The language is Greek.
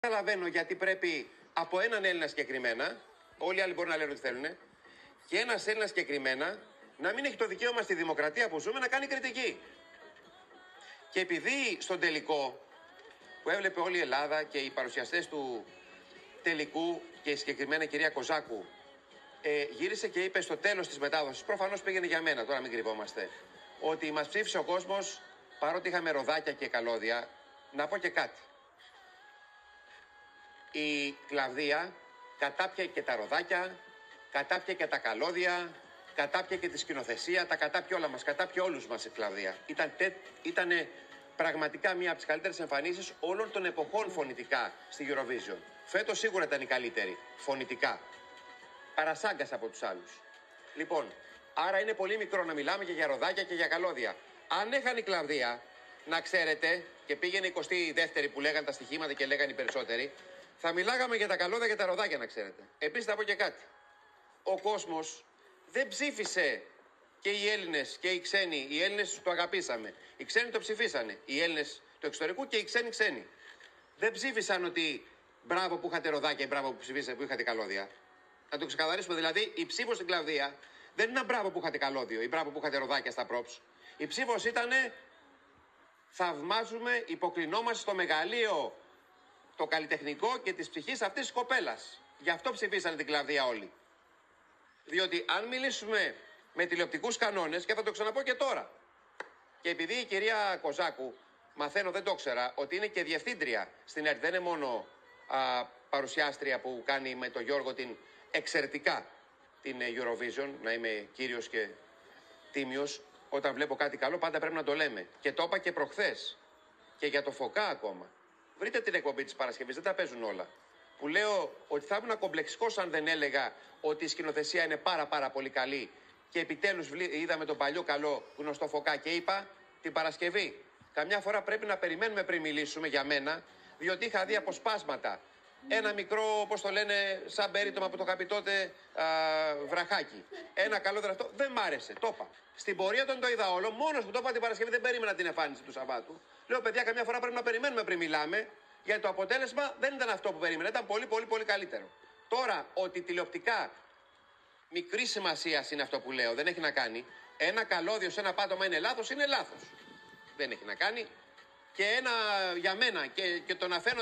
Καταλαβαίνω γιατί πρέπει από έναν Έλληνα συγκεκριμένα, όλοι οι άλλοι μπορούν να λένε ότι θέλουν, και ένας Έλληνας συγκεκριμένα να μην έχει το δικαίωμα στη δημοκρατία που ζούμε να κάνει κριτική. Και επειδή στον τελικό που έβλεπε όλη η Ελλάδα και οι παρουσιαστές του τελικού και η συγκεκριμένα κυρία Κοζάκου γύρισε και είπε στο τέλος της μετάδοσης, προφανώς πήγαινε για μένα, τώρα μην κρυβόμαστε, ότι μας ψήφισε ο κόσμος παρότι είχαμε ροδάκια και καλώδια. Να πω και κάτι. Η Κλαβδία κατάπιε και τα ροδάκια, κατάπιε και τα καλώδια, κατάπιε και τη σκηνοθεσία, τα κατάπιε όλα μας, κατάπιε όλους μας η Κλαβδία. Ήτανε πραγματικά μία από τις καλύτερες εμφανίσεις όλων των εποχών φωνητικά στη Eurovision. Φέτος σίγουρα ήταν η καλύτερη, φωνητικά. Παρασάγκας από τους άλλους. Λοιπόν, άρα είναι πολύ μικρό να μιλάμε και για ροδάκια και για καλώδια. Αν έχανε η Κλαβδία, να ξέρετε, και πήγαινε η 22η που λέγανε τα στοιχήματα και λέγανε οι περισσότεροι, θα μιλάγαμε για τα καλώδια και τα ροδάκια, να ξέρετε. Επίσης θα πω και κάτι. Ο κόσμος δεν ψήφισε και οι Έλληνες και οι ξένοι. Οι Έλληνες το αγαπήσαμε. Οι ξένοι το ψηφίσανε. Οι Έλληνες του εξωτερικού και οι ξένοι. Δεν ψήφισαν ότι μπράβο που είχατε ροδάκια ή μπράβο που ψηφίσατε που είχατε καλώδια. Να το ξεκαθαρίσουμε. Δηλαδή, η ψήφος στην Κλαβδία δεν είναι μπράβο που είχατε καλώδιο ή μπράβο που είχατε ροδάκια στα props. Η ψήφος ήταν θαυμάζουμε, υποκλεινόμαστε στο μεγαλείο το καλλιτεχνικό και της ψυχής αυτής της κοπέλας. Γι' αυτό ψηφίσανε την Κλαβδία όλοι. Διότι αν μιλήσουμε με τηλεοπτικούς κανόνες, και θα το ξαναπώ και τώρα, και επειδή η κυρία Κοζάκου, μαθαίνω, δεν το ήξερα, ότι είναι και διευθύντρια στην ΕΡΤ, δεν είναι μόνο παρουσιάστρια που κάνει με τον Γιώργο την εξαιρετικά την Eurovision, να είμαι κύριος και τίμιος, όταν βλέπω κάτι καλό πάντα πρέπει να το λέμε. Και το είπα και προχθές, και για το Φωκά ακόμα. Βρείτε την εκπομπή της Παρασκευής, δεν τα παίζουν όλα. Που λέω ότι θα ήμουν κομπλεξικός αν δεν έλεγα ότι η σκηνοθεσία είναι πάρα πολύ καλή και επιτέλους είδαμε τον παλιό καλό γνωστό Φωκά και είπα την Παρασκευή. Καμιά φορά πρέπει να περιμένουμε πριν μιλήσουμε για μένα, διότι είχα δει αποσπάσματα. Ένα μικρό, όπως το λένε, σαν περίτομα που το είχα πει τότε, βραχάκι. Ένα καλό δραστό. Δεν μ' άρεσε. Το είπα. Στην πορεία όταν το είδα όλο, μόνος που το είπα την Παρασκευή, δεν περίμενα την εμφάνιση του Σαββάτου. Λέω, παιδιά, καμιά φορά πρέπει να περιμένουμε πριν μιλάμε, γιατί το αποτέλεσμα δεν ήταν αυτό που περίμενα. Ήταν πολύ καλύτερο. Τώρα, ότι τηλεοπτικά μικρή σημασία είναι αυτό που λέω, δεν έχει να κάνει. Ένα καλώδιο σε ένα πάτωμα είναι λάθος, είναι λάθος. Δεν έχει να κάνει. Και ένα για μένα και το να φαίνονται